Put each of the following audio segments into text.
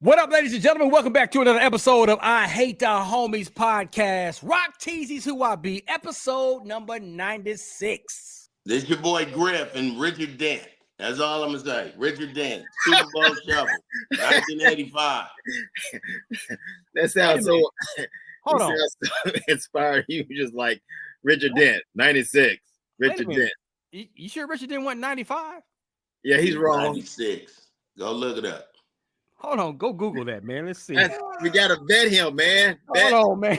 What up, ladies and gentlemen? Welcome back to another episode of I Hate the Homies podcast. Rock Teasy's Who I Be, episode number 96. This is your boy Griff and Richard Dent. That's all I'm going to say. Richard Dent, Super Bowl Shuffle, 1985. That sounds so... Hold on. So inspired. You just like Richard Dent, 96. Richard Dent. You sure Richard Dent went 95? Yeah, he's wrong. 96. Go look it up. Hold on. Go Google that, man. Let's see. We got to vet him, man. Hold on, man.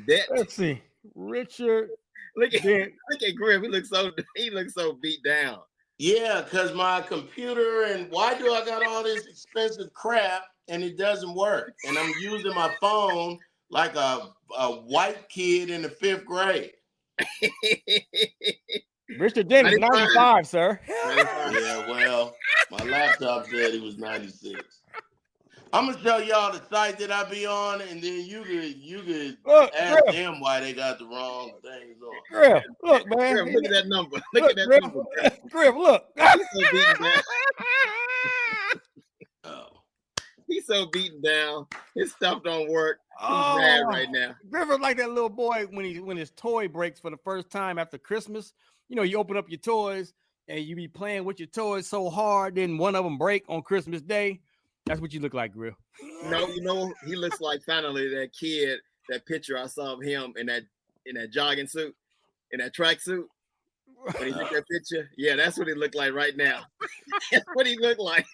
Vet. Let's see. Richard Look at Dent. Griff. He looks so beat down. Yeah, because my computer and why do I got all this expensive crap and it doesn't work? And I'm using my phone like a white kid in the 5th grade. Richard Dent is 95, sir. Yeah, well, my laptop said he was 96. I'm gonna show y'all the site that I be on, and then you could ask them why they got the wrong things on. Griff, look, man. Griff, look at that number. Look at that number. Griff, look. He's so beaten down. His stuff don't work. He's mad right now. Griff is like that little boy when his toy breaks for the first time after Christmas. You know, you open up your toys and you be playing with your toys so hard, then one of them break on Christmas Day. That's what you look like, Griff. No, you know, he looks like finally that kid, that picture I saw of him in that jogging suit, in that track suit. When he took that picture, yeah, that's what he looked like right now. That's what he looked like.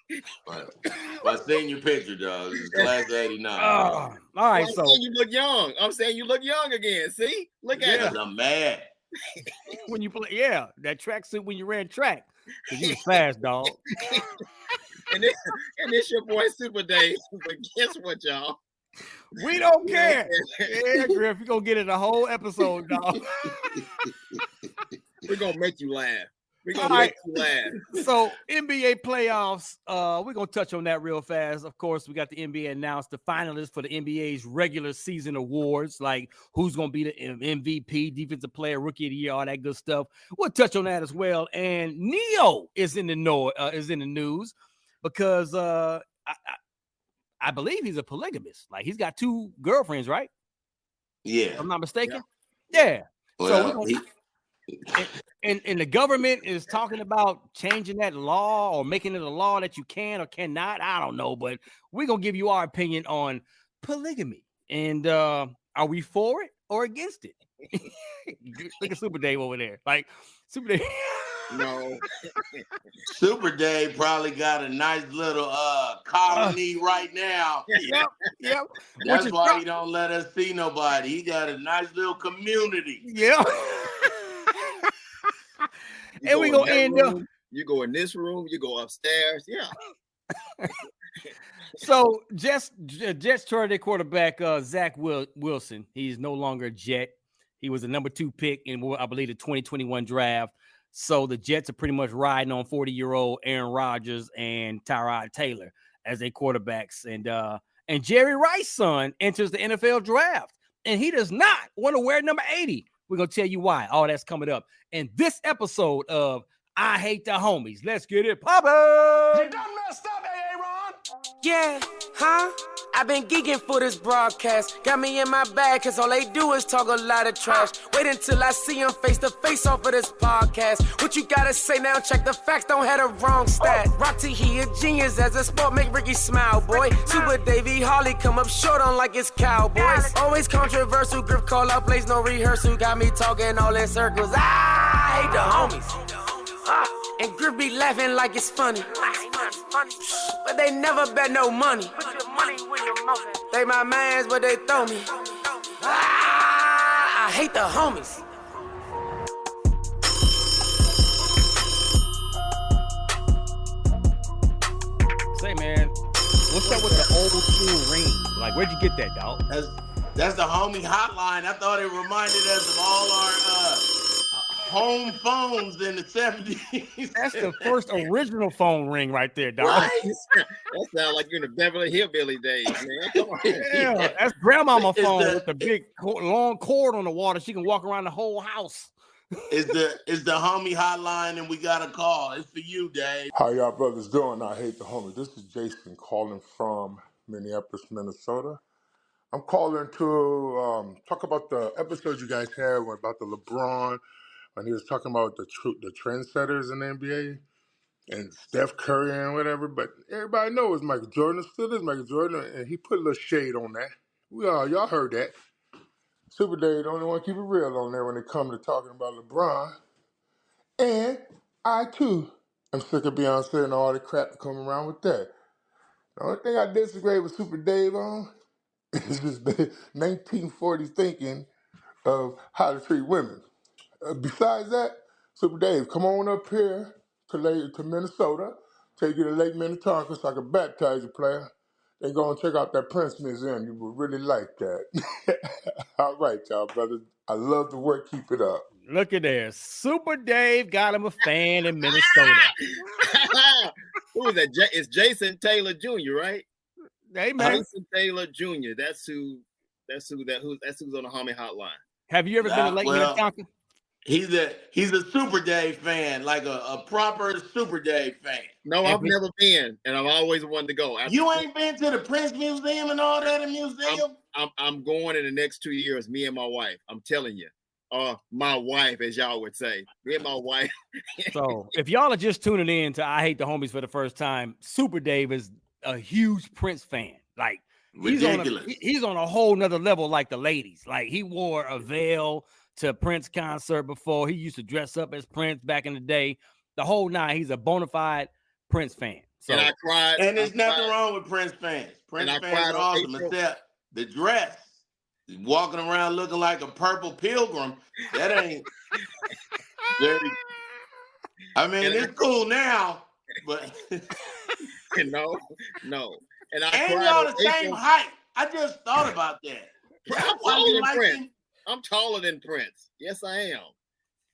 Well, I seen your picture, dog. It's class 89. All right, so you look young. I'm saying you look young again. See, look at him. I'm mad. When you play, yeah, that track suit when you ran track, because you was fast, dog. and this your boy Supa Dave. But guess what, y'all? We don't care. Yeah, Griff, you're gonna get it a whole episode, dog. We're gonna make you laugh. We're gonna make you laugh. So NBA playoffs, we're gonna touch on that real fast. Of course, we got the NBA announced the finalists for the NBA's regular season awards, like who's gonna be the MVP, defensive player, rookie of the year, all that good stuff. We'll touch on that as well. And NEYO is in the news because I believe he's a polygamist. Like he's got 2 girlfriends, right? Yeah, if I'm not mistaken. Yeah. Well, so and the government is talking about changing that law or making it a law that you can or cannot. I don't know, but we're gonna give you our opinion on polygamy. And are we for it or against it? Look at Supa Dave over there. Like Supa Dave. No. Supa Dave probably got a nice little colony right now. Yep. That's why he don't let us see nobody. He got a nice little community. Yeah. And we gonna end up. You go in this room, you go upstairs. Yeah. So Jets traded quarterback Zach Wilson. He's no longer a Jet. He was the number 2 pick in, I believe, the 2021 draft. So the Jets are pretty much riding on 40-year-old Aaron Rodgers and Tyrod Taylor as their quarterbacks. And Jerry Rice's son enters the NFL draft, and he does not want to wear number 80. We're going to tell you why. All that's coming up in this episode of I Hate the Homies. Let's get it poppin'. You done messed up, Aaron. Yeah, huh? I've been geeking for this broadcast. Got me in my bag, cause all they do is talk a lot of trash. Wait until I see them face to face off of this podcast. What you gotta say now? Check the facts, don't have the wrong stat. Rock T, he a genius as a sport, make Ricky smile, boy. Supa Davey Harley come up short on like it's Cowboys. Always controversial, Griff call out plays, no rehearsal. Got me talking all in circles. I hate the homies. And Griff be laughing like it's funny. But they never bet no money. They my mans, but they throw me. I hate the homies. Say, man, what's up with the old school ring? Like, where'd you get that, dog? That's the Homie Hotline. I thought it reminded us of all our home phones in the 70s. That's the first original phone ring right there, dog. Right. That sounds like you're in the Beverly Hillbilly days, man. Come on. Yeah, that's grandmama phone with the big long cord on the water. She can walk around the whole house. It's the homie hotline, and we got a call. It's for you, Dave. How y'all brothers doing? I hate the homie. This is Jason calling from Minneapolis, Minnesota. I'm calling to talk about the episode you guys had about the LeBron when he was talking about the trendsetters in the NBA and Steph Curry and whatever. But everybody knows Michael Jordan still is Michael Jordan, and he put a little shade on that. Y'all heard that. Supa Dave don't want to keep it real on there when it comes to talking about LeBron. And I too am sick of Beyonce and all the crap that come around with that. The only thing I disagree with Supa Dave on is just the 1940s thinking of how to treat women. Besides that, Supa Dave, come on up here to Minnesota, take you to Lake Minnetonka so I can baptize you, player. Then go and check out that Prince Museum. You would really like that. All right, y'all, brothers. I love the work. Keep it up. Look at there. Supa Dave got him a fan in Minnesota. Who is that? It's Jason Taylor Jr., right? Hey, man. Jason Taylor Jr. That's who's on the Homie Hotline. Have you ever been to Lake Minnetonka? He's a Super Dave fan, like a proper Super Dave fan. No, I've never been, and I've always wanted to go. You ain't been to the Prince Museum and all that museum? I'm going in the next 2 years, me and my wife. I'm telling you. My wife, as y'all would say. Me and my wife. So if y'all are just tuning in to I Hate the Homies for the first time, Supa Dave is a huge Prince fan. Like he's on a whole nother level like the ladies. Like he wore a veil to a Prince concert before. He used to dress up as Prince back in the day. The whole nine, he's a bona fide Prince fan. So, and I cried. And there's nothing wrong with Prince fans. Prince fans are awesome, except the dress. Walking around looking like a purple pilgrim. That ain't very. I mean, it's cool now, but no. And y'all the same height. I just thought about that. I'm taller than Prince. Yes, I am.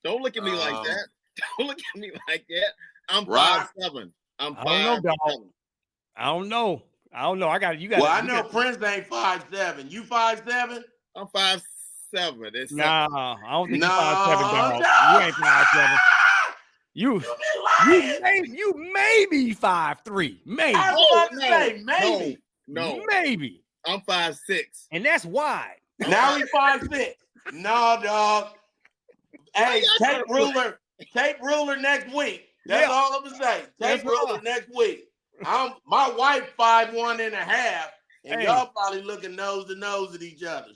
Don't look at me like that. Don't look at me like that. I'm 5'7". I'm 5'7". I don't know. Well, I know Prince ain't 5'7". You 5'7"? I'm 5'7". Nah, I don't think you're 5'7", dog. You ain't 5'7". You may be 5'3". Maybe. I was about to say maybe. No. Maybe. I'm 5'6". And that's wide. Now he's 5'6". No, dog. Hey, tape ruler next week. That's all I'm gonna say. Tape ruler next week. My wife 5'1.5", and y'all probably looking nose to nose at each other.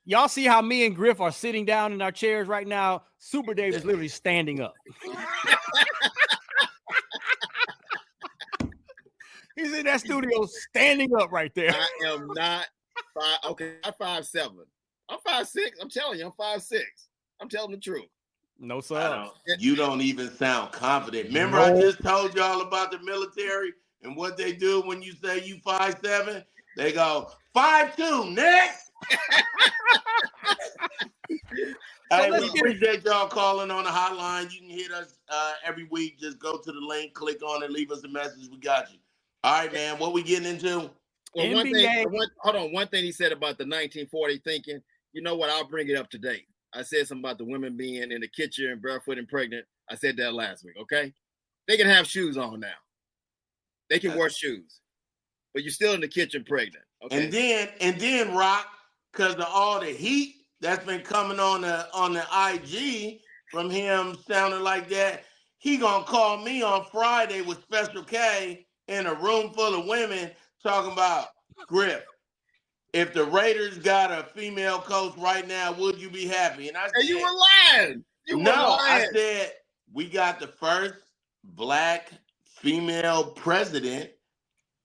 Y'all see how me and Griff are sitting down in our chairs right now? Supa Dave is literally standing up. He's in that studio standing up right there. I am not 5. Okay, I'm 5'7". I'm 5'6". I'm telling you, I'm 5'6". I'm telling the truth. No, sir. You don't even sound confident. Remember, I just told y'all about the military and what they do when you say you 5'7". They go 5'2". Next. We appreciate y'all calling on the hotline. You can hit us every week. Just go to the link, click on it, leave us a message. We got you. All right, man. What we getting into? Well, one thing he said about the 1940 thinking. You know what? I'll bring it up to date. I said something about the women being in the kitchen and barefoot and pregnant. I said that last week, okay? They can have shoes on now. They can wear shoes. But you're still in the kitchen pregnant. Okay? And then Rock, because of all the heat that's been coming on the IG from him sounding like that, he gonna call me on Friday with Special K in a room full of women talking about Griff. If the Raiders got a female coach right now, would you be happy? And I said, you were lying. I said, we got the first black female president.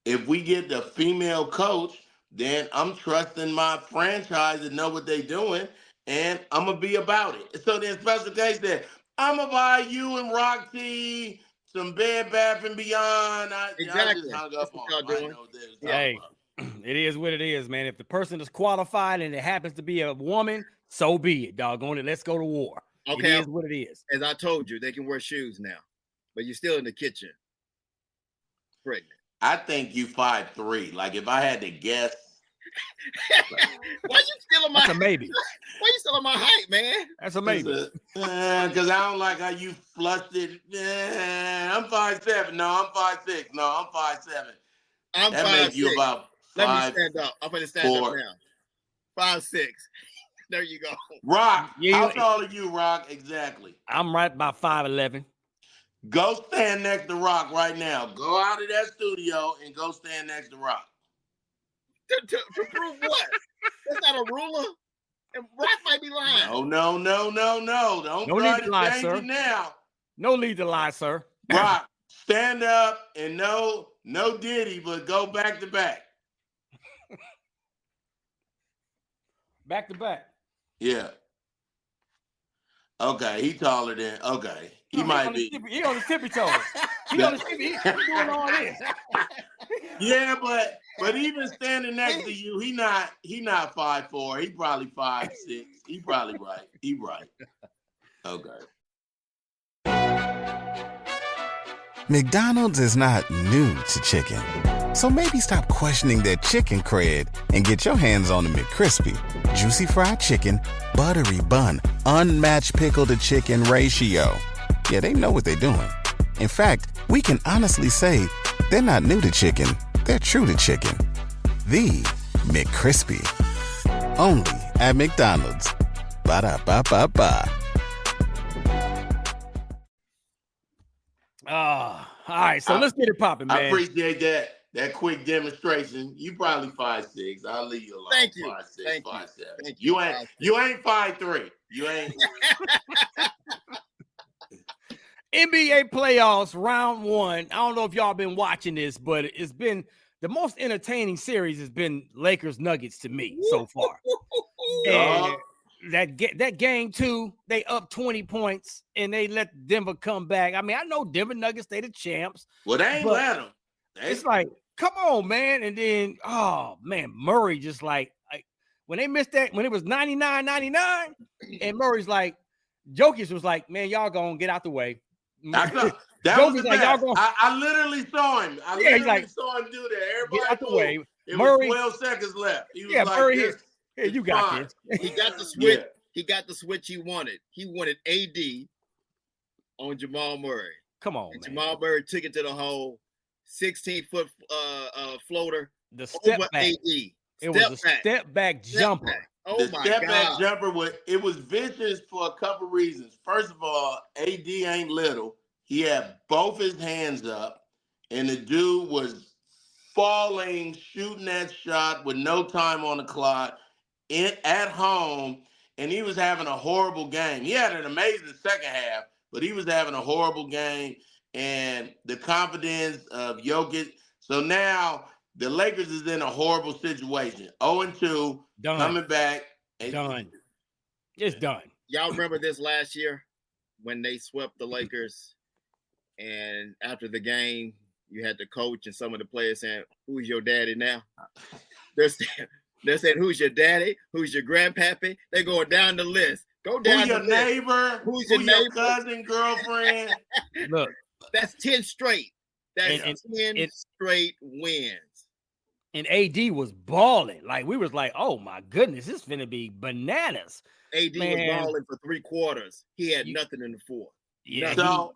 If we get the female coach, then I'm trusting my franchise to know what they're doing, and I'm going to be about it. So then Special K said, I'm going to buy you and Rock T some Bed Bath & Beyond. I just hung up on him. Hey. It is what it is, man. If the person is qualified and it happens to be a woman, so be it, doggone it. Let's go to war. Okay. It is what it is. As I told you, they can wear shoes now, but you're still in the kitchen. Pregnant. I think you 5'3". Like if I had to guess, Why you stealing my? That's a maybe. Why you stealing my height, man? That's a maybe. Because I don't like how you flushed it. I'm 5'7". No, I'm 5'6". No, I'm 5'7". I'm That 5'6". makes you about 5'4". Let me stand up. I'm going to stand up now. 5'6". There you go. Rock, how tall are you, Rock? Exactly. I'm right about 5'11". Go stand next to Rock right now. Go out of that studio and go stand next to Rock. To prove what? That's not a ruler. And Rock might be lying. No. Don't try to change it now. No need to lie, sir. Rock, stand up and no Diddy, but go back to back. Back to back. Yeah. Okay, he taller than. Okay, he might be. He on the tippy toes. He on the tippy. He doing all this. Yeah, but even standing next to you, he not 5'4". He probably 5'6". He probably right. He right. Okay. McDonald's is not new to chicken. So maybe stop questioning their chicken cred and get your hands on the McCrispy. Juicy fried chicken, buttery bun, unmatched pickle to chicken ratio. Yeah, they know what they're doing. In fact, we can honestly say they're not new to chicken. They're true to chicken. The McCrispy. Only at McDonald's. Ba-da-ba-ba-ba. All right, so let's get it popping, man. I appreciate that quick demonstration. You probably 5'6". I'll leave you alone. Thank you. 5'6", Thank 5'7". Thank you. You ain't 5'3". You ain't. NBA playoffs, round 1. I don't know if y'all been watching this, but it's been the most entertaining series has been Lakers Nuggets to me so far. And that game 2, they up 20 points and they let Denver come back. I mean, I know Denver Nuggets, they the champs. Well, they ain't let them. It's like, come on, man. And then, oh man, Murray just like when they missed that, when it was 99-99, and Murray's like, Jokic was like, man, y'all gonna get out the way. That was the like, best. I literally saw him. I literally saw him do that. Everybody get out the way. It Murray, was 12 seconds left. He was like, Murray, here you got fine. this. He got the switch. Yeah. He got the switch he wanted. He wanted AD on Jamal Murray. Come on, and man. Jamal Murray took it to the hole. 16-foot floater. The step over back. AD. It was a step back jumper. Back. Oh the my step God. back jumper was vicious for a couple reasons. First of all, AD ain't little. He had both his hands up, and the dude was falling, shooting that shot with no time on the clock at home, and he was having a horrible game. He had an amazing second half, but he was having a horrible game, and the confidence of Jokic. So now the Lakers is in a horrible situation. 0-2, coming back. Done. It's done. Y'all remember this last year when they swept the Lakers? And after the game, you had the coach and some of the players saying, "Who's your daddy now?" They're saying, "Who's your daddy? Who's your grandpappy?" They're going down the list. Go down. Who's your neighbor? Who's your neighbor? Cousin, girlfriend? Look, that's 10 straight. That's 10 straight wins. And AD was balling. Like we was like, "Oh my goodness, this is finna be bananas." AD was balling for 3 quarters. He had nothing in the fourth. Yeah. So,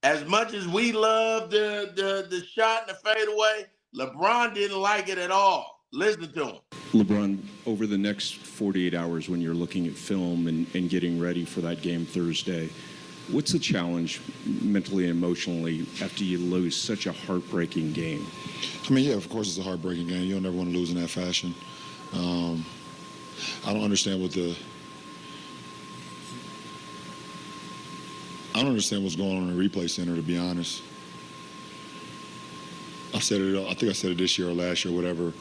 as much as we love the shot and the fadeaway, LeBron didn't like it at all. Listen to him. LeBron, over the next 48 hours when you're looking at film and getting ready for that game Thursday, what's the challenge mentally and emotionally after you lose such a heartbreaking game? I mean, yeah, of course it's a heartbreaking game. You don't ever want to lose in that fashion. I don't understand what's going on in the replay center, to be honest. I think I said it this year or last year, whatever.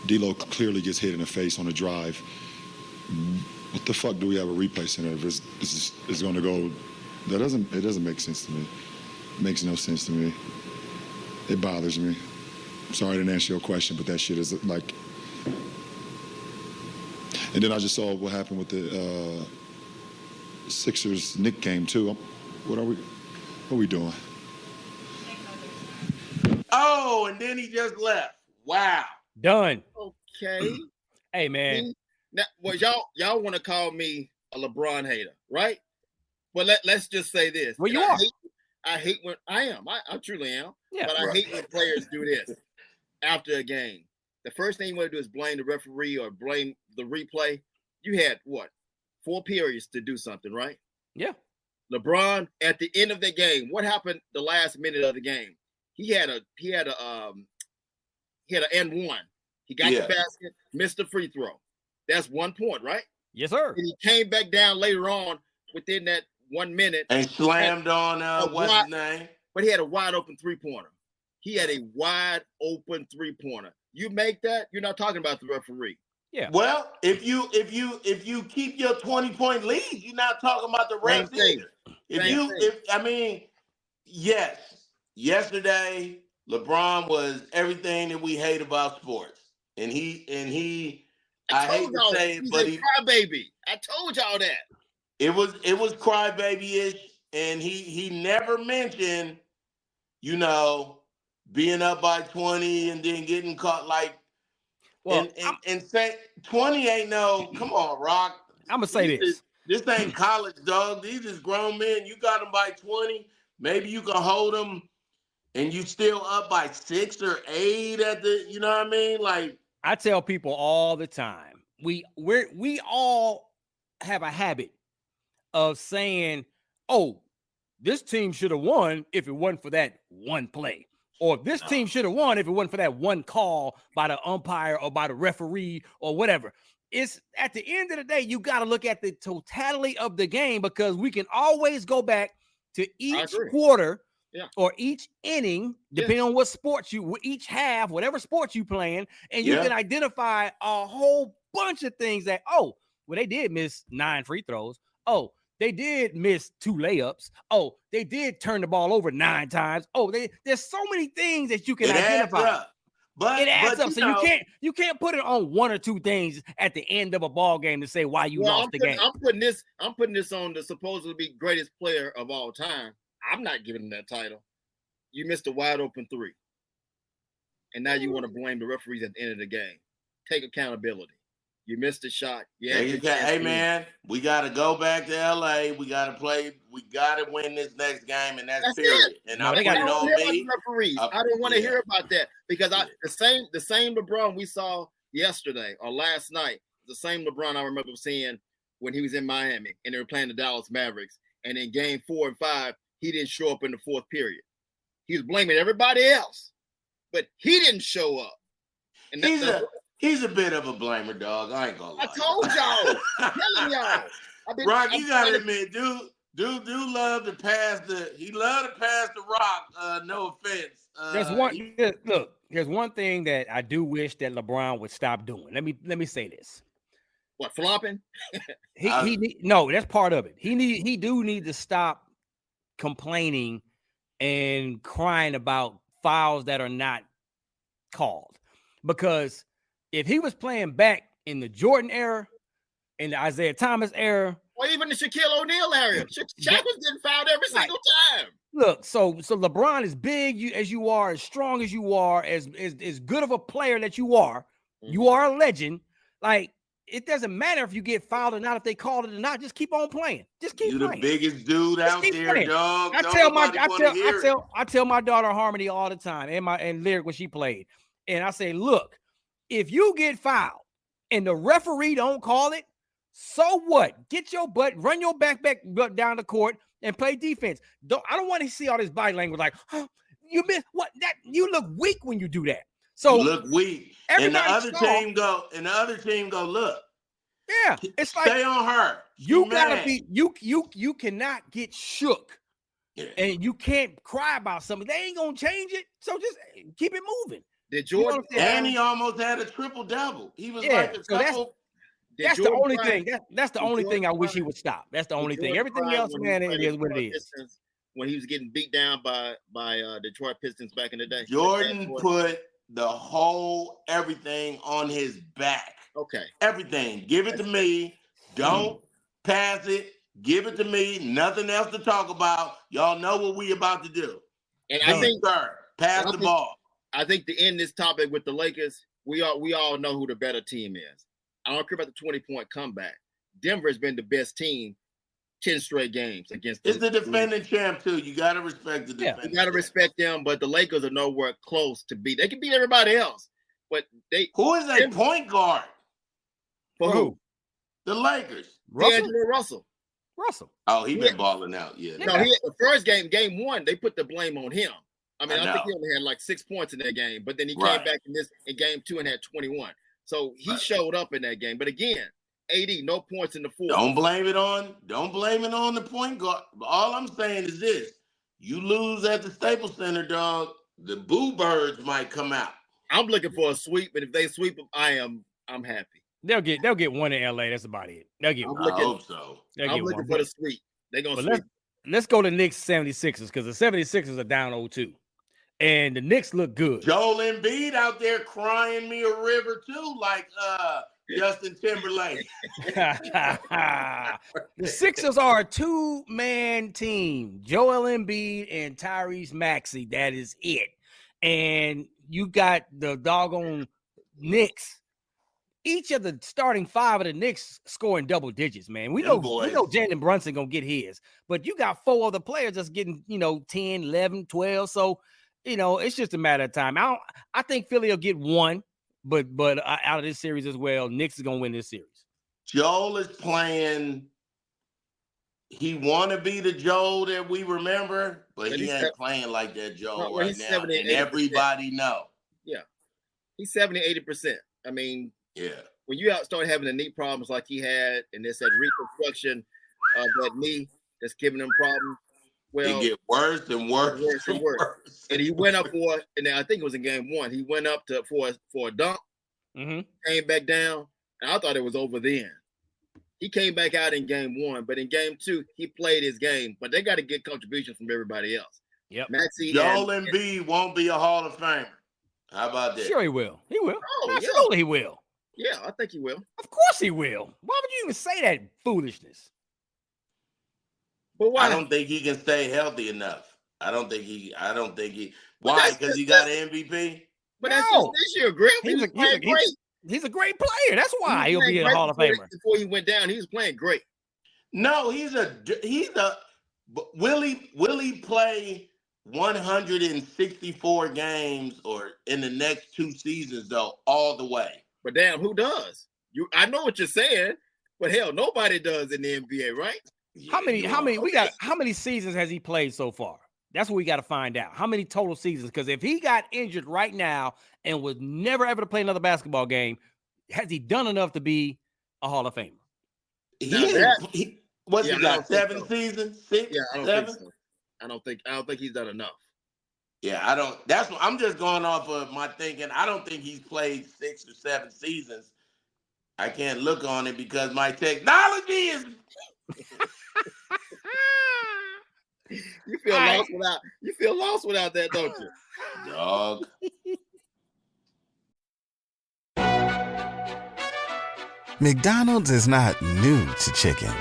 D'Lo clearly gets hit in the face on a drive. What the fuck do we have a replay center if it's going to go? It doesn't make sense to me. It makes no sense to me. It bothers me. I'm sorry I didn't answer your question, but that shit is like. And then I just saw what happened with the Sixers Knicks game too. What are we doing? Oh, and then he just left. Wow. Done. Okay. Hey, man. Now, well, y'all want to call me a LeBron hater, right? Well, let's just say this. Well, And you are. I hate when I am. I truly am. Yeah. But I hate when players do this after a game. The first thing you want to do is blame the referee or blame the replay. You had what? 4 periods to do something, right? Yeah. LeBron at the end of the game. What happened the last minute of the game? He had an and one. He got the basket, missed the free throw. That's 1 point, right? Yes, sir. And he came back down later on within that 1 minute and slammed on what's his name? But he had a wide open 3-pointer. He had a wide open 3-pointer. You make that, you're not talking about the referee. Yeah. Well, if you keep your 20-point lead, you're not talking about the refs either. Yes, yesterday LeBron was everything that we hate about sports, and he. I hate to say it, but he crybaby. I told y'all that. It was crybaby-ish, and he never mentioned, being up by 20 and then getting caught like. Well, and say 20 ain't no. Come on, Rock. I'm gonna say this. This ain't college, dog. These is grown men. You got them by 20. Maybe you can hold them, and you still up by 6 or 8 at the. You know what I mean? Like I tell people all the time, we all have a habit of saying, "Oh, this team should have won if it wasn't for that one play." Or this team should have won if it wasn't for that one call by the umpire or by the referee or whatever. It's at the end of the day, you got to look at the totality of the game, because we can always go back to each quarter or each inning, depending on what sports each half, whatever sports you playing, and you can identify a whole bunch of things that, they did miss 9 free throws. They did miss 2 layups. They did turn the ball over 9 times. There's so many things that you can identify. It adds up. So you can't put it on 1 or 2 things at the end of a ball game to say why you lost the game. I'm putting this on the supposedly greatest player of all time. I'm not giving him that title. You missed a wide open 3. And now you want to blame the referees at the end of the game. Take accountability. You missed a shot. Hey, man, we got to go back to LA. We got to play. We got to win this next game, and that's period. And I put it on me. Referees. I don't want to hear about that, because the same LeBron we saw yesterday or last night, the same LeBron I remember seeing when he was in Miami and they were playing the Dallas Mavericks. And in game 4 and 5, he didn't show up in the 4th period. He was blaming everybody else, but he didn't show up. And He's a bit of a blamer, dog. I ain't gonna lie. I told y'all. I'm telling y'all. Rock, you gotta admit, dude love to pass the rock. No offense. There's one thing that I do wish that LeBron would stop doing. Let me say this. What, flopping? No, that's part of it. He do need to stop complaining and crying about fouls that are not called, because if he was playing back in the Jordan era, in the Isaiah Thomas era, or even the Shaquille O'Neal era, Shaq was getting fouled every single time. Look, so LeBron, as big as you are, as strong as you are, as good of a player that you are, you are a legend. Like, it doesn't matter if you get fouled or not, if they called it or not. Just keep on playing. Just keep playing. You the biggest dude out there, dog. I tell my daughter Harmony all the time, and Lyric when she played, and I say, look, if you get fouled and the referee don't call it, so what? Get your butt, run your back down the court and play defense. I don't want to see all this body language like, you missed what? That you look weak when you do that. So you look weak. And the other team go, look. Yeah, it's like stay on her. You gotta be you cannot get shook. Yeah. And you can't cry about something. They ain't gonna change it. So just keep it moving. Did Jordan and he almost had a triple-double. He was like a couple. That's the only thing. That's the only thing I wish he would stop. That's the only thing. Everything else, man, it is what it is. When he was getting beat down by Detroit Pistons back in the day, Jordan put the whole everything on his back. Okay, everything. Give it to me. Don't pass it. Give it to me. Nothing else to talk about. Y'all know what we about to do. And I think, pass the ball. I think to end this topic with the Lakers, we all know who the better team is. I don't care about the 20-point comeback. Denver has been the best team 10 straight games against. It's the defending champ too. You got to respect the defending. You got to respect them, but the Lakers are nowhere close to beat. They can beat everybody else, but who is a point guard for who? The Lakers. Russell. Oh, he been balling out. Yeah. No, the first game 1, they put the blame on him. I mean, I think he only had like 6 points in that game, but then he came back in game 2 and had 21. So he showed up in that game. But again, AD, no points in the fourth. Don't blame it on the point guard. All I'm saying is this: you lose at the Staples Center, dog. The Boo Birds might come out. I'm looking for a sweep, and if they sweep them, I'm happy. They'll get one in LA. That's about it. They'll get one. I hope so. I'm looking for the sweep. They're gonna sweep. Let's go to Knicks 76ers because the 76ers are down 0-2. And the Knicks look good. Joel Embiid out there crying me a river too, like Justin Timberlake. The Sixers are a 2-man team. Joel Embiid and Tyrese Maxey. That is it. And you got the doggone Knicks. Each of the starting 5 of the Knicks scoring double digits, man. We know Jalen Brunson going to get his. But you got 4 other players that's getting, 10, 11, 12. So, it's just a matter of time. I think Philly will get 1, but out of this series as well, Knicks is going to win this series. Joel is playing. He want to be the Joel that we remember, but he ain't playing like that Joel right now. And everybody know. Yeah. He's 70-80%. I mean, yeah. When you start having the knee problems like he had, and there's that reconstruction of that knee that's giving him problems, well, it get worse and worse and worse. And he went up and I think it was in game 1. He went up for a dunk, came back down, and I thought it was over then. He came back out in game 1, but in game 2, he played his game. But they got to get contributions from everybody else. Yep. Joel Embiid won't be a Hall of Famer. How about that? Sure he will. He will. Oh, absolutely he will. Yeah, I think he will. Of course he will. Why would you even say that foolishness? But why? I don't think he can stay healthy enough. I don't think he. Why? Because he got an MVP? But that's this year, Griff. He's a great player. That's why he'll be a Hall of Famer. Before he went down, he was playing great. No, will he play 164 games or in the next 2 seasons though, all the way? But damn, who does? I know what you're saying, but hell, nobody does in the NBA, right? Yeah, how many seasons has he played so far? That's what we got to find out. How many total seasons? Because if he got injured right now and was never ever to play another basketball game, has he done enough to be a Hall of Famer? He got 7 seasons? 6? Yeah, I don't 7? think so. I don't think he's done enough. Yeah, I don't. That's what I'm just going off of my thinking. I don't think he's played 6 or 7 seasons. I can't look on it because my technology is. You feel lost without that, don't you? Dog. McDonald's is not new to chicken.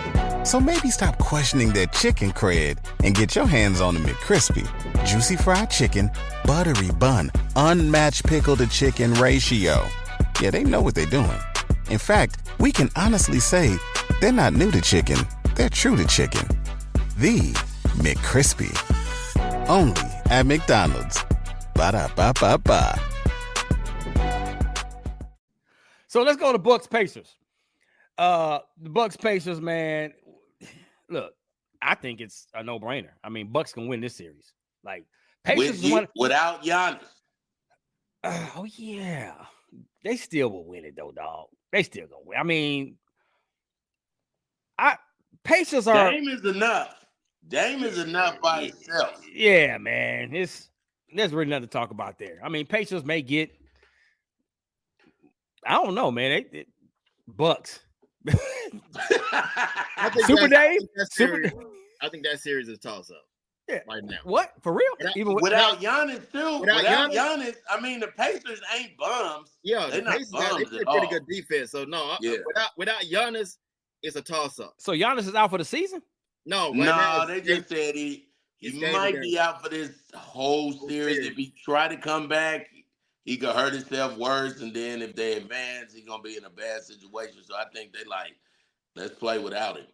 So maybe stop questioning their chicken cred and get your hands on the McCrispy. Juicy fried chicken, buttery bun, unmatched pickle to chicken ratio. Yeah, they know what they're doing. In fact, we can honestly say they're not new to chicken. They're true to chicken. The McCrispy. Only at McDonald's. Ba-da-ba-ba-ba. So let's go to Bucks Pacers. The Bucks Pacers, man. Look, I think it's a no-brainer. I mean, Bucks can win this series. Like Pacers without Giannis. Oh yeah, they still will win it though, dog. They still gonna win. I mean, Pacers are. Dame is enough. Dame is enough by itself. Yeah, man. There's really nothing to talk about there. I mean, Pacers may get. I don't know, man. Bucks. Supa Dave. I think that series is toss-up. Yeah. Right now. What? For real? Without Giannis, too. Without Giannis, I mean, the Pacers ain't bums. Yeah, they're not bums they at play all. pretty good defense. So, no, without Giannis, it's a toss-up. So, Giannis is out for the season? No. They just said he might be out for this whole series. If he try to come back, he could hurt himself worse, and then if they advance, he's gonna be in a bad situation. So I think they like, let's play without him.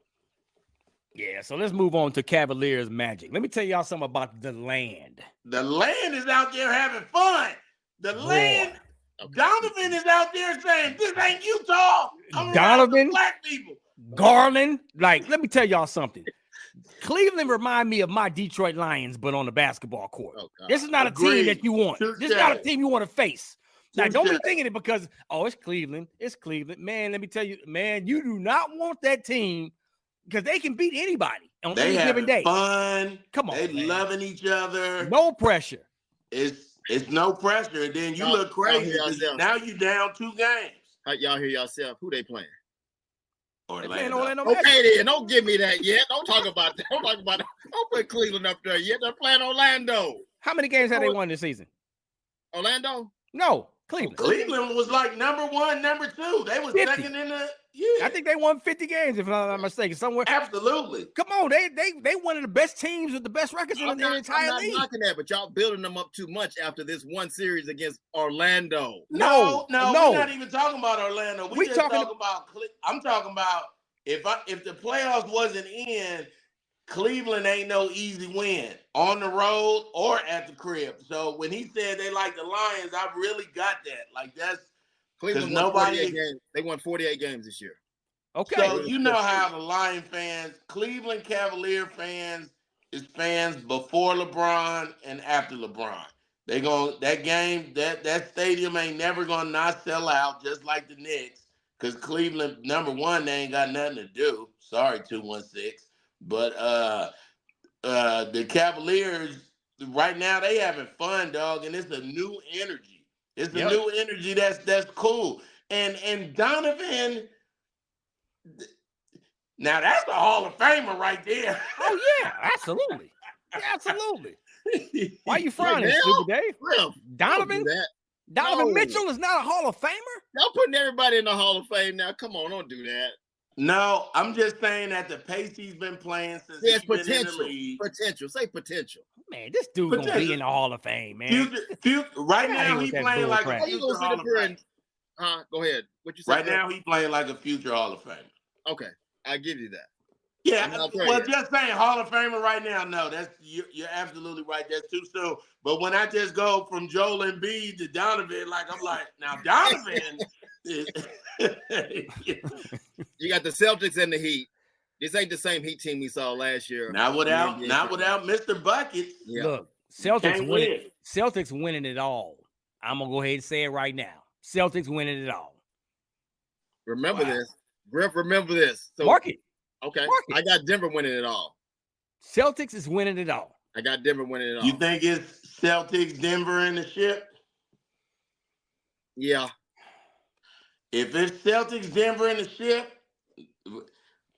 Yeah, so let's move on to Cavaliers Magic. Let me tell y'all something about the land. The land is out there having fun. The land, Donovan is out there saying, this ain't Utah. I'm Donovan, black people. Garland, like, let me tell y'all something. Cleveland remind me of my Detroit Lions, but on the basketball court. This is not a team that you want. This is not a team you want to face. Now, don't be thinking it because, it's Cleveland. It's Cleveland. Man, let me tell you, man, you do not want that team because they can beat anybody on any given day. Fun. Come on, they man. loving each other. No pressure. It's no pressure. And then you look crazy. Now you down 2 games. Y'all hear yourself? Who they playing? Orlando. Okay, then don't give me that yet. Don't talk about that. Don't put Cleveland up there yet. They're playing Orlando. How many games have they won this season? Orlando? No, Cleveland. Cleveland was like number 1, number 2. They was 50. second in the I think they won 50 games, if I'm not mistaken, somewhere. Absolutely. Come on, they one of the best teams with the best records in the entire league. I'm not knocking that, but y'all building them up too much after this one series against Orlando. No, we're not even talking about Orlando. We just talking about. I'm talking about if the playoffs wasn't in, Cleveland ain't no easy win on the road or at the crib. So when he said they like the Lions, I really got that. Like that's. Cleveland won 48 games. They won 48 games this year. Okay. So you know how the Lion fans, Cleveland Cavalier fans, is fans before LeBron and after LeBron. That stadium ain't never gonna not sell out, just like the Knicks, because Cleveland, number 1, they ain't got nothing to do. Sorry, 216. But the Cavaliers right now they having fun, dog, and it's a new energy. It's a new energy that's cool. And Donovan, now that's a Hall of Famer right there. Oh, yeah, absolutely. Absolutely. Why are you frowning, Supa Dave? Donovan Mitchell is not a Hall of Famer? Y'all putting everybody in the Hall of Fame now. Come on, don't do that. No, I'm just saying that the pace he's been playing since he's been in the league. Potential. Say potential. Man, this dude gonna be in the Hall of Fame, man. Right now, he's playing like a future Hall of Fame. Go ahead. What you say? Right now, he's playing like a future Hall of Fame. Okay, I give you that. Yeah, well, just saying Hall of Famer right now. No, you're absolutely right. That's too soon. But when I just go from Joel Embiid to Donovan, like I'm like, now Donovan. You got the Celtics and the Heat. This ain't the same Heat team we saw last year. Not without Mr. Buckets. Yeah. Look, Celtics winning it all. I'm gonna go ahead and say it right now. Celtics winning it all. Remember this, Griff. Remember this. So, Mark it. Okay, I got Denver winning it all. Celtics is winning it all. I got Denver winning it all. You think it's Celtics, Denver in the ship? Yeah. If it's Celtics, Denver in the ship,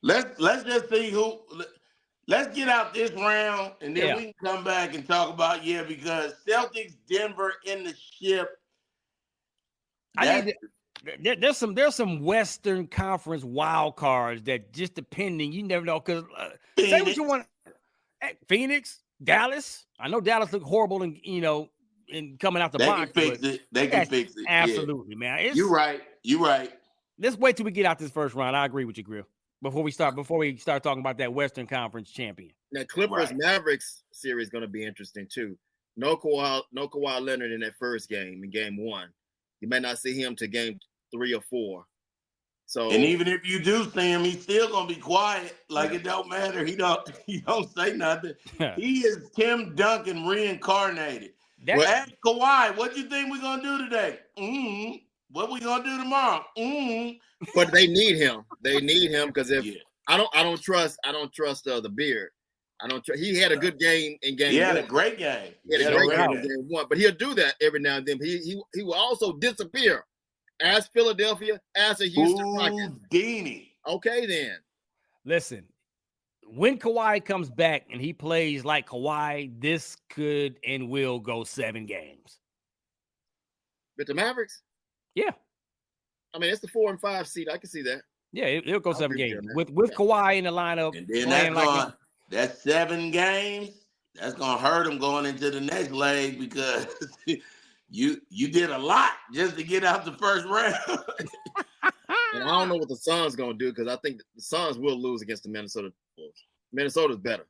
let's just see who. Let's get out this round, and then we can come back and talk about because Celtics, Denver in the ship. There's some Western Conference wild cards that just depending, you never know. Because say what you want. Phoenix, Dallas. I know Dallas look horrible in coming out the box. They can fix it. Absolutely, man. You're right. Let's wait till we get out this first round. I agree with you, Grill. Before we start talking about that Western Conference champion. Now, Clippers Mavericks series is going to be interesting too. No Kawhi Leonard in that first game, in game 1. You may not see him to game 3 or 4. So, and even if you do see him, he's still gonna be quiet. Like it don't matter. He don't say nothing. He is Tim Duncan reincarnated. Ask Kawhi, what do you think we're gonna do today? What we gonna do tomorrow? But they need him. They need him because if I don't trust the beard. He had a good game in game 1. He had a great game. He had a great game in game 1. But he'll do that every now and then. He will also disappear. As Philadelphia, as a Houston Rockets. Deanie. Okay, then. Listen, when Kawhi comes back and he plays like Kawhi, this could and will go 7 games. With the Mavericks? Yeah. I mean, it's the 4 and 5 seed. I can see that. Yeah, it'll go 7 games. With Kawhi in the lineup. And then that's 7 games. That's going to hurt him going into the next leg because You did a lot just to get out the first round. And I don't know what the Suns going to do because I think the Suns will lose against the Minnesota Bulls. Minnesota's better.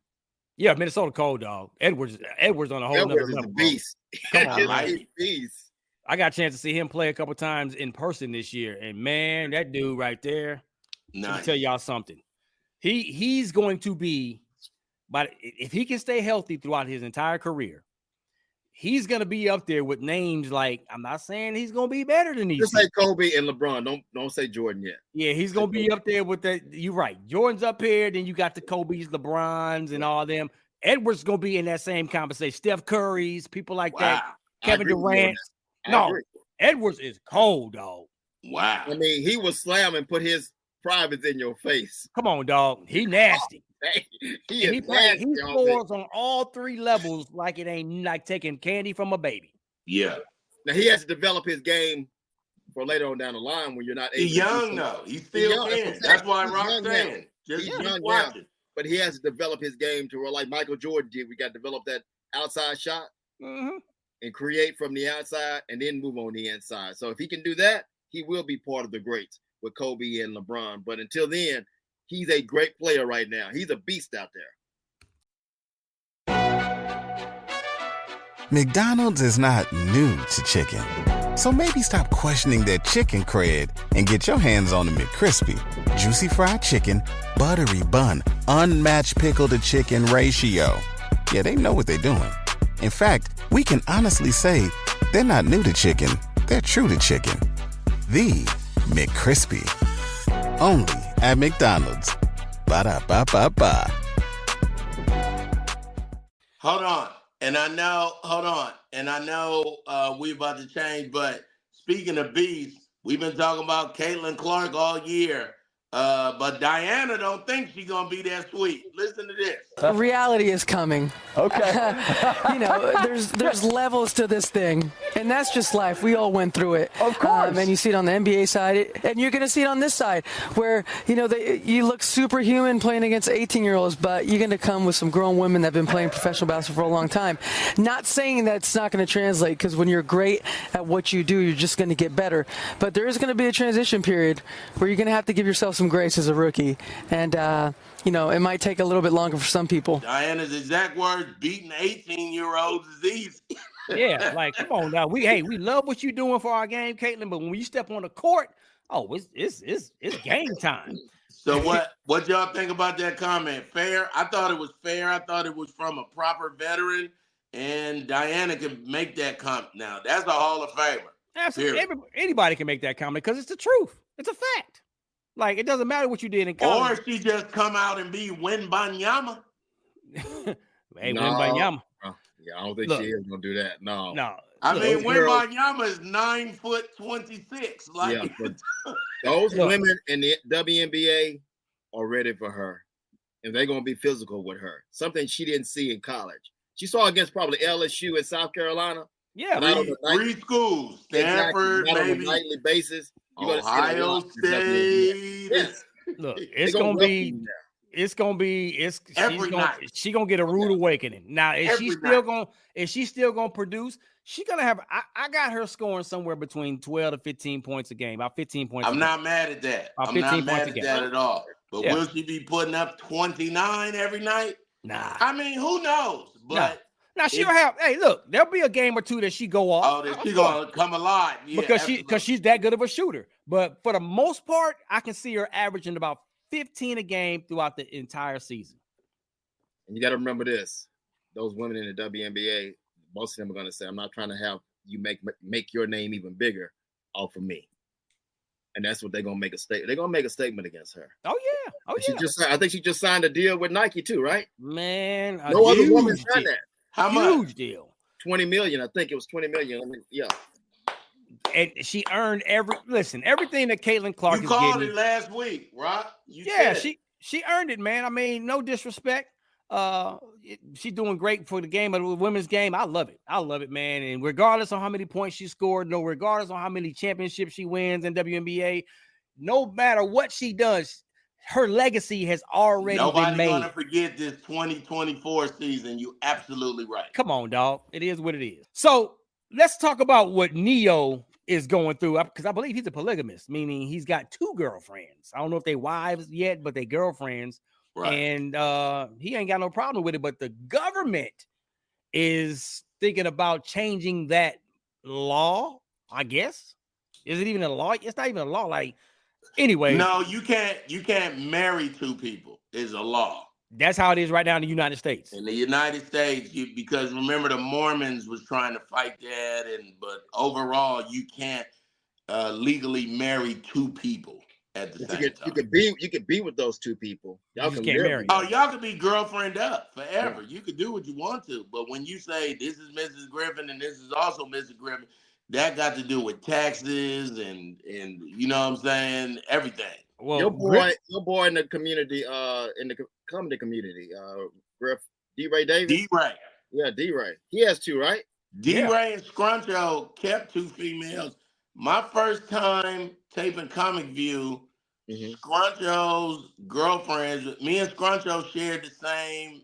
Yeah, Minnesota cold, dog. Edwards on a whole nother Edwards is level. a beast. Come on, He's a beast. I got a chance to see him play a couple times in person this year, and man, that dude right there. Let me tell y'all something. He's going to be, but if he can stay healthy throughout his entire career, he's going to be up there with names like, I'm not saying he's going to be better than these. Just say Kobe and LeBron. Don't say Jordan yet. Yeah, he's going to be up there with that. You're right. Jordan's up here. Then you got the Kobe's, LeBrons, and all them. Edwards going to be in that same conversation. Steph Curry's, people like that. Kevin Durant. No, Edwards is cold, dog. Wow. I mean, he will slam and put his privates in your face. Come on, dog. He nasty. He scores on all three levels like it ain't like taking candy from a baby. Yeah. Now he has to develop his game for later on down the line when you're not able. He's young though. He's still young. That's why Rock's saying. Just keep watching. But he has to develop his game to where, like Michael Jordan did. We got to develop that outside shot and create from the outside and then move on the inside. So if he can do that, he will be part of the greats with Kobe and LeBron. But until then, he's a great player right now. He's a beast out there. McDonald's is not new to chicken. So maybe stop questioning their chicken cred and get your hands on the McCrispy. Juicy fried chicken, buttery bun, unmatched pickle to chicken ratio. Yeah, they know what they're doing. In fact, we can honestly say they're not new to chicken. They're true to chicken. The McCrispy. Only at McDonald's. Ba-da-ba-ba-ba. Hold on. And I know we about to change, but speaking of beasts, we've been talking about Caitlin Clark all year. But Diana don't think she's gonna be that sweet. Listen to this. Reality is coming. Okay. There's levels to this thing, and that's just life. We all went through it. Of course. And you see it on the NBA side, and you're gonna see it on this side, where you look superhuman playing against 18-year-olds, but you're gonna come with some grown women that have been playing professional basketball for a long time. Not saying that it's not gonna translate, because when you're great at what you do, you're just gonna get better. But there is gonna be a transition period where you're gonna have to give yourself some grace as a rookie, and it might take a little bit longer for some people. Diana's exact words: beating 18-year-olds is easy. Yeah, like come on now. We love what you're doing for our game, Caitlin, but when you step on the court, it's game time. So what y'all think about that comment? Fair? I thought it was fair. I thought it was from a proper veteran, and Diana can make that comment. Now that's a Hall of Famer. Absolutely, anybody can make that comment because it's the truth. It's a fact. Like, it doesn't matter what you did in college. Or she just come out and be Wembanyama. Wembanyama. Yeah, I don't think she is going to do that. No. I mean, Wembanyama is 9'26". Like, those women in the WNBA are ready for her. And they're going to be physical with her. Something she didn't see in college. She saw against probably LSU in South Carolina. Yeah, three schools. Stanford, exactly. On a nightly basis. Ohio State. Yes. Look, she's gonna get a rude awakening. Now, is she still gonna produce? She's gonna have. I got her scoring somewhere between 12 to 15 points a game. About 15 points. I'm not mad at that. I'm not mad at that at all. But will she be putting up 29 every night? Nah. I mean, who knows? But now she'll have. Hey, look, there'll be a game or two that she go off. Oh, that she gonna come alive. Yeah, because she's that good of a shooter. But for the most part, I can see her averaging about 15 a game throughout the entire season. And you got to remember this: those women in the WNBA, most of them are going to say, "I'm not trying to have you make your name even bigger off of me." And that's what they're going to make a statement. They're going to make a statement against her. Oh yeah. I think she just signed a deal with Nike too, right? Man, no other woman signed that. How much? Huge deal. $20 million. I think it was $20 million. I mean, yeah. And she earned everything that Caitlin Clark is getting. You called it last week, right? She earned it, man. I mean, no disrespect. She's doing great for the game of the women's game. I love it, man. And regardless of how many points she scored, regardless of how many championships she wins in WNBA, no matter what she does, her legacy has already been made. Nobody's gonna forget this 2024 season. You absolutely right. Come on, dog. It is what it is. So let's talk about what NEYO is going through, because I believe he's a polygamist, meaning he's got 2 girlfriends. I don't know if they wives yet, but they girlfriends. Right. And he ain't got no problem with it, but the government is thinking about changing that law, I guess. Is it even a law? It's not even a law. Like, anyway. No, you can't marry 2 people. It's a law. That's how it is right now in the United States. In the United States, because remember the Mormons was trying to fight that, but overall you can't legally marry 2 people at the same time. You could be with those 2 people. Y'all can get married. Oh, y'all could be girlfriend up forever. Yeah. You could do what you want to, but when you say this is Mrs. Griffin and this is also Mrs. Griffin, that got to do with taxes and you know what I'm saying, everything. Well, your boy in the community, in the comedy community, Griff, D-Ray Davis. D-Ray. Yeah, D-Ray. He has 2, right? D-Ray and Scruncho kept 2 females. My first time taping Comic View, Scruncho's girlfriends, me and Scruncho shared the same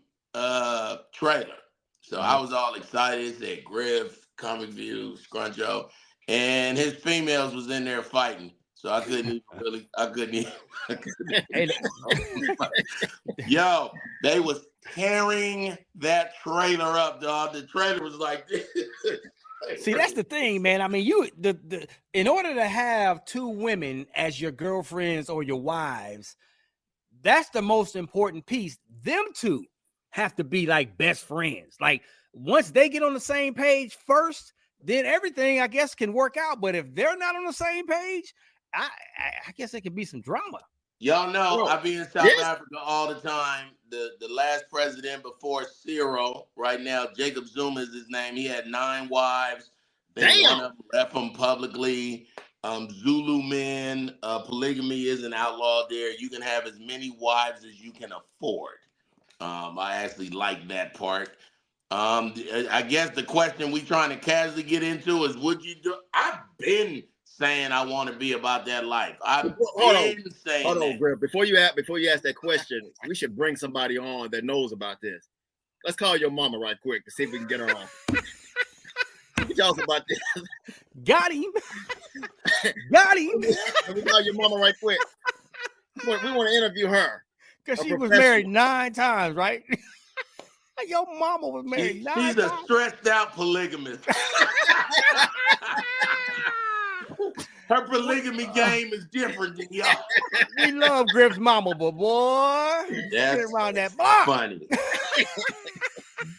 trailer. So I was all excited, said Griff, Comic View, Scruncho, and his females was in there fighting. So I couldn't Yo, they was tearing that trailer up, dog. The trailer was like this. See, that's the thing, man. I mean, in order to have 2 women as your girlfriends or your wives, that's the most important piece. Them 2 have to be like best friends. Like, once they get on the same page first, then everything, I guess, can work out. But if they're not on the same page, I guess there could be some drama. Y'all know I be in South Africa all the time. The last president before Cyril, right now, Jacob Zuma is his name. He had 9 wives. They one of them left him publicly. Zulu men, polygamy isn't outlawed there. You can have as many wives as you can afford. I actually like that part. I guess the question we trying to casually get into is, would you do? I've been saying I want to be about that life. Hold on, Griff. Before you ask that question, we should bring somebody on that knows about this. Let's call your mama right quick to see if we can get her on. Tell us about this. Got him. Got him. Let me call your mama right quick. We want to interview her. Because she was married 9 times, right? Your mama was married 9 times. She's a stressed out polygamist. Her polygamy game is different than y'all. We love Griff's mama, but boy, that's around that block. Funny.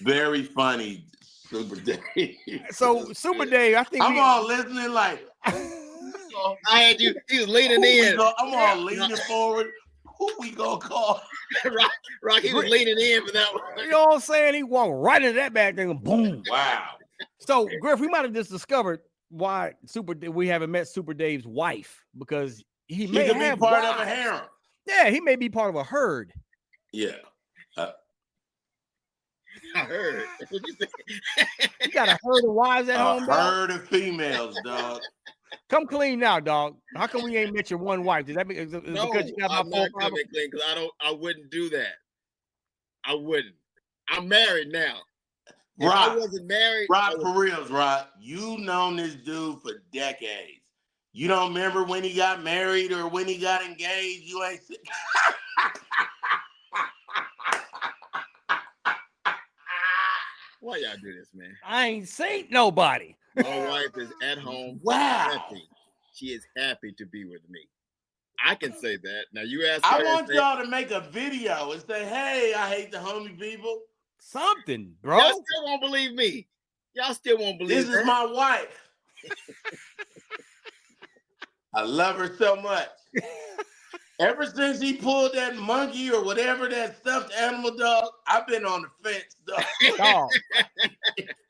Very funny, Supa Dave. So Supa Dave, I think I'm all listening like I had you. He was leaning in. I'm all leaning forward. Who we gonna call? Rocky was leaning in for that one. You know what I'm saying? He walked right into that back thing and boom. Wow. So Griff, we might have just discovered why we haven't met Supa Dave's wife, because he may have be part wives. of a harem. Yeah, he may be part of a herd. Yeah. I heard. You got a herd of wives at home, dog? A herd of females, dog. Come clean now, dog. How come we ain't met your one wife? Does that mean no, because you got I'm not coming clean because I wouldn't do that. I wouldn't. I'm married now. If I wasn't married. For reals, Rod. You known this dude for decades. You don't remember when he got married or when he got engaged? You ain't. Why y'all do this, man? I ain't seen nobody. My wife is at home. Wow. Happy. She is happy to be with me. I can say that. Now you ask. I want y'all to make a video and say, "Hey, I hate the homie people." Something, bro. Y'all still won't believe me. Y'all still won't believe this is my wife. I love her so much. Ever since he pulled that monkey or whatever, that stuffed animal dog, I've been on the fence, dog.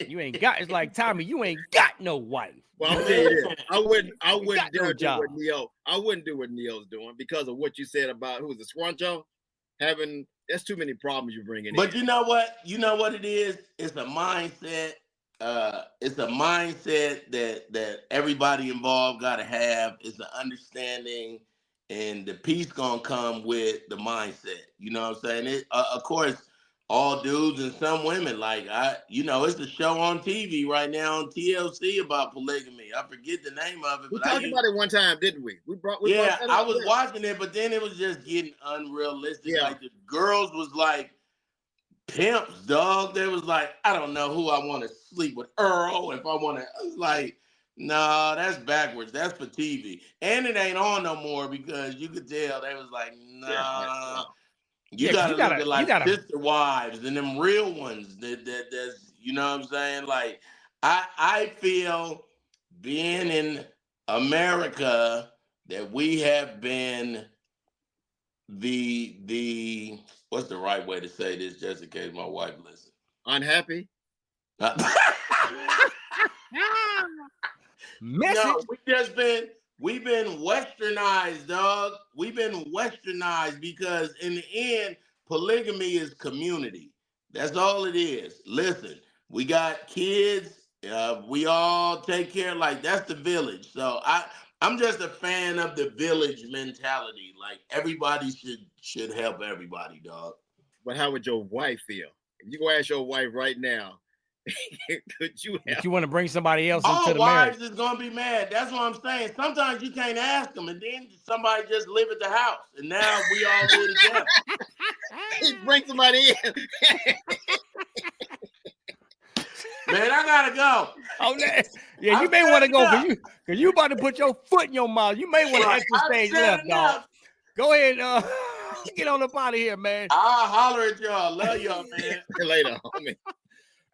You ain't got. It's like Tommy. You ain't got no wife. Well, I'm saying this. I wouldn't do what NEYO. I wouldn't do what NEYO's doing because of what you said about who was the Scruncho having. That's too many problems you bring in. But you know what? You know what it is? It's a mindset. It's a mindset that everybody involved got to have. It's an understanding, and the peace gonna come with the mindset. You know what I'm saying? Of course, all dudes and some women. Like it's a show on TV right now on TLC about polygamy. I forget the name of it, We but talked about it one time, didn't we? We brought that I up. was watching it, but then it was just getting unrealistic. Yeah. Like the girls was like pimps, dog. They was like, I don't know who I want to sleep with, Earl. If I want to, like, nah, that's backwards. That's for TV, and it ain't on no more because you could tell they was like, nah. You gotta look at like sister wives and them real ones. That's you know what I'm saying. Like, I feel being in America that we have been the what's the right way to say this, just in case my wife listens? Unhappy? No, we've been westernized, dog. We've been westernized because in the end, polygamy is community. That's all it is. Listen, we got kids. We all take care. Like that's the village. So I'm just a fan of the village mentality. Like everybody should help everybody, dog. But how would your wife feel? If you go ask your wife right now, could you help? If you want to bring somebody else all into the wives marriage, is gonna be mad. That's what I'm saying. Sometimes you can't ask them, and then somebody just live at the house, and now we all live together. Bring somebody in. Man, I gotta go. Oh, yeah, you may want to go because you about to put your foot in your mouth. You may want to exit stage left, dog. Go ahead, get on up out of here, man. I'll holler at y'all. Love y'all, man. Later, homie.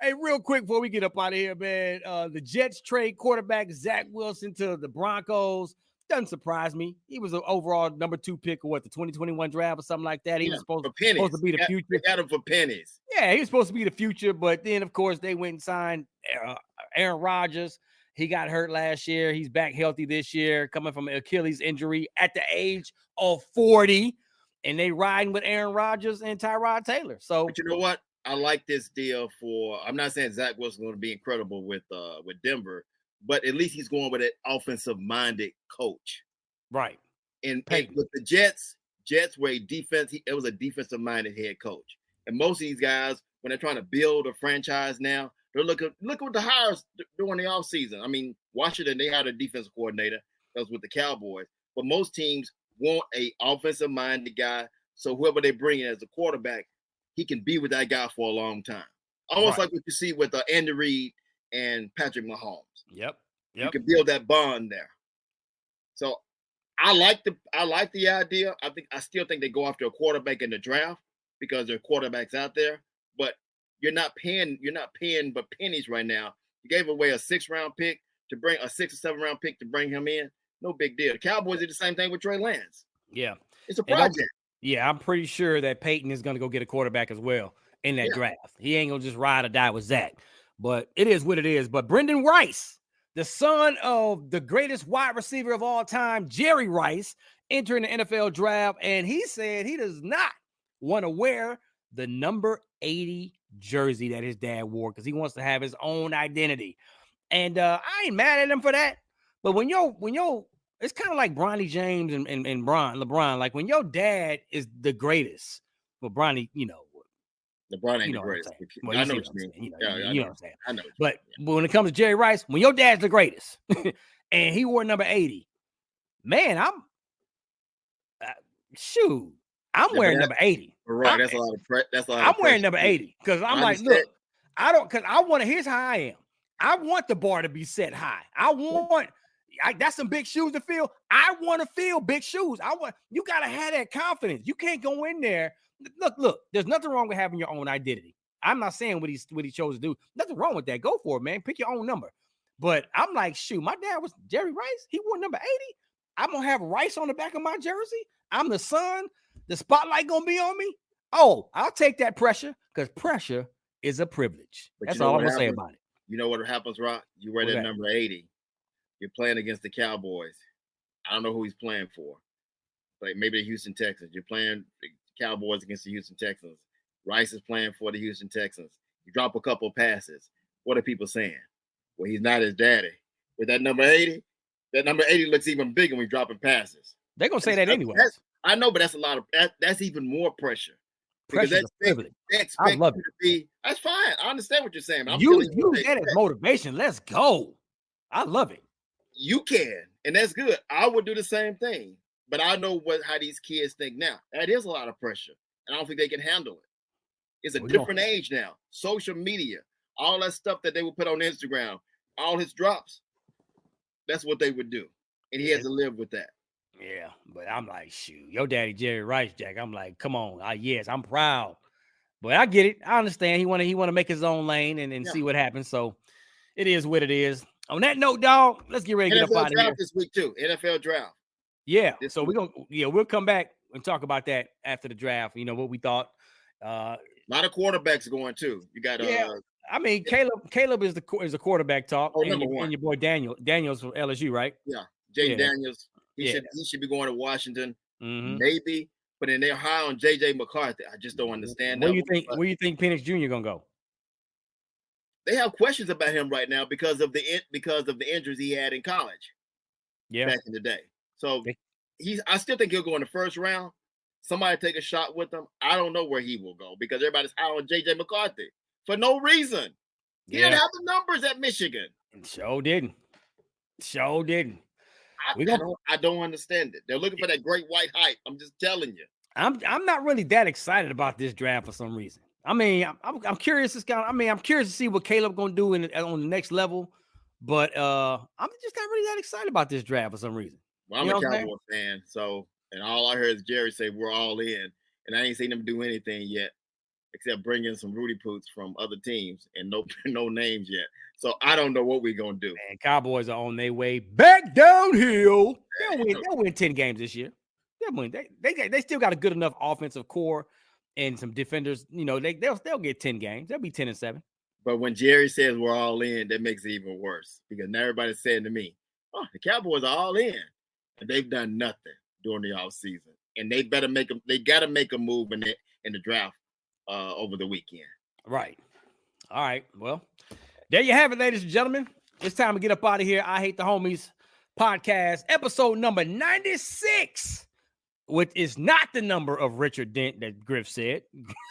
Hey, real quick before we get up out of here, man. The Jets trade quarterback Zach Wilson to the Broncos. Doesn't surprise me. He was an overall number 2 pick of the 2021 draft or something like that. He was supposed to be the future. They got him for pennies. Yeah, he was supposed to be the future, but then of course they went and signed Aaron Rodgers. He got hurt last year. He's back healthy this year, coming from an Achilles injury at the age of 40, and they riding with Aaron Rodgers and Tyrod Taylor. So, but you know what? I like this deal for. I'm not saying Zach Wilson's going to be incredible with Denver, but at least he's going with an offensive-minded coach, right? And with the Jets were it was a defensive-minded head coach, and most of these guys, when they're trying to build a franchise now, they're look what the hires during the offseason. I mean, Washington, they had a defensive coordinator that was with the Cowboys, but most teams want a offensive-minded guy, so whoever they bring in as a quarterback, he can be with that guy for a long time. Almost like what you see with Andy Reid and Patrick Mahomes. Yep. You can build that bond there. So I like the idea. I still think they go after a quarterback in the draft because there are quarterbacks out there, but you're not paying but pennies right now. You gave away a 6th-round pick to bring a 6th or 7th-round pick to bring him in. No big deal. The Cowboys did the same thing with Trey Lance. Yeah. It's a project. Yeah, I'm pretty sure that Peyton is going to go get a quarterback as well in that draft. He ain't going to just ride or die with Zach. But it is what it is. But Brendan Rice, the son of the greatest wide receiver of all time, Jerry Rice, entering the NFL draft, and he said he does not want to wear the number 80 jersey that his dad wore because he wants to have his own identity. And I ain't mad at him for that. But when yo, it's kind of like Bronny James and LeBron. Like when your dad is the greatest, well, Bronny, LeBron ain't the greatest. Well, I know what you mean. You know what I'm saying. I know. But when it comes to Jerry Rice, when your dad's the greatest, and he wore number 80, man, I'm wearing number 80. Right, that's a lot of That's a lot. I'm wearing number 80 because I'm like, look, because I want to. Here's how I am. I want the bar to be set high. That's some big shoes to fill. I want to fill big shoes. You got to have that confidence. You can't go in there. Look, there's nothing wrong with having your own identity. I'm not saying what he chose to do. Nothing wrong with that. Go for it, man. Pick your own number. But I'm like, my dad was Jerry Rice. He wore number 80. I'm going to have Rice on the back of my jersey. I'm the son. The spotlight going to be on me. Oh, I'll take that pressure because pressure is a privilege. That's all I'm going to say about it. You know what happens, Rock? You wear that number 80. You're playing against the Cowboys. I don't know who he's playing for. Like maybe the Houston Texans. You're playing the Cowboys against the Houston Texans. Rice is playing for the Houston Texans. You drop a couple of passes. What are people saying? Well, he's not his daddy. With that number 80 looks even bigger when he's dropping passes. They're going to say that anyway. I know, but that's a lot of that's even more pressure. Because Pressure's a privilege. they I expect love you it. to be. That's fine. I understand what you're saying. But I'm Use telling you what they that as expect. motivation. Let's go. I love it. You can, and that's good. I would do the same thing, but I know how these kids think now. That is a lot of pressure, and I don't think they can handle it. It's a different age now. Social media, all that stuff that they would put on Instagram, all his drops. That's what they would do, and he has to live with that. Yeah, but I'm like, shoot, your daddy Jerry Rice, Jack. I'm like, come on, yes, I'm proud, but I get it. I understand. He want to make his own lane and see what happens. So it is what it is. On that note, dog, let's get ready to get up out of here. This week too. NFL draft. Yeah. So we'll come back and talk about that after the draft. You know what we thought. A lot of quarterbacks going too. You got I mean, Caleb is the quarterback talk. Oh, and number one. And your boy Daniels from LSU, right? Yeah, Jaden Daniels. He should be going to Washington, maybe. But then they're high on JJ McCarthy. I just don't understand. Where you think Penix Jr. gonna go? They have questions about him right now because of the injuries he had in college. Yeah, back in the day. So I still think he'll go in the first round. Somebody take a shot with him. I don't know where he will go because everybody's high on JJ McCarthy for no reason. He didn't have the numbers at Michigan. Sure didn't. I don't understand it. They're looking for that great white hype. I'm just telling you. I'm not really that excited about this draft for some reason. I mean, I'm curious. I'm curious to see what Caleb gonna do on the next level, but I'm just not really that excited about this draft for some reason. Well, I'm a Cowboy fan, and all I heard is Jerry say we're all in, and I ain't seen him do anything yet except bring in some Rudy Poots from other teams and no names yet. So I don't know what we're gonna do. And Cowboys are on their way back downhill. They'll win 10 games this year. They'll win. They still got a good enough offensive core and some defenders. You know, they'll get 10 games. They'll be 10-7. But when Jerry says we're all in, that makes it even worse because now everybody's saying to me, "Oh, the Cowboys are all in," and they've done nothing during the offseason. And they better they got to make a move in the draft over the weekend. Right. All right. Well, there you have it, ladies and gentlemen. It's time to get up out of here. I Hate the Homies podcast, episode number 96, which is not the number of Richard Dent that Griff said.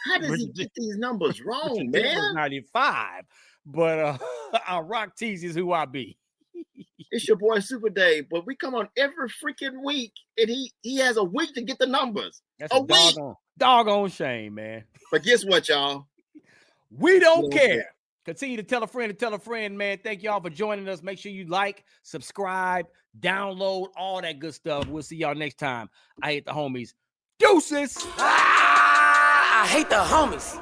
How does he get these numbers wrong, man? 95. But our Rock Tease is who I be. It's your boy Supa Dave, but we come on every freaking week, and he has a week to get the numbers. That's a week. Doggone shame, man. But guess what, y'all? We don't care. Continue to tell a friend, man. Thank y'all for joining us. Make sure you like, subscribe, download, all that good stuff. We'll see y'all next time. I Hate the Homies. Deuces. I hate the homies.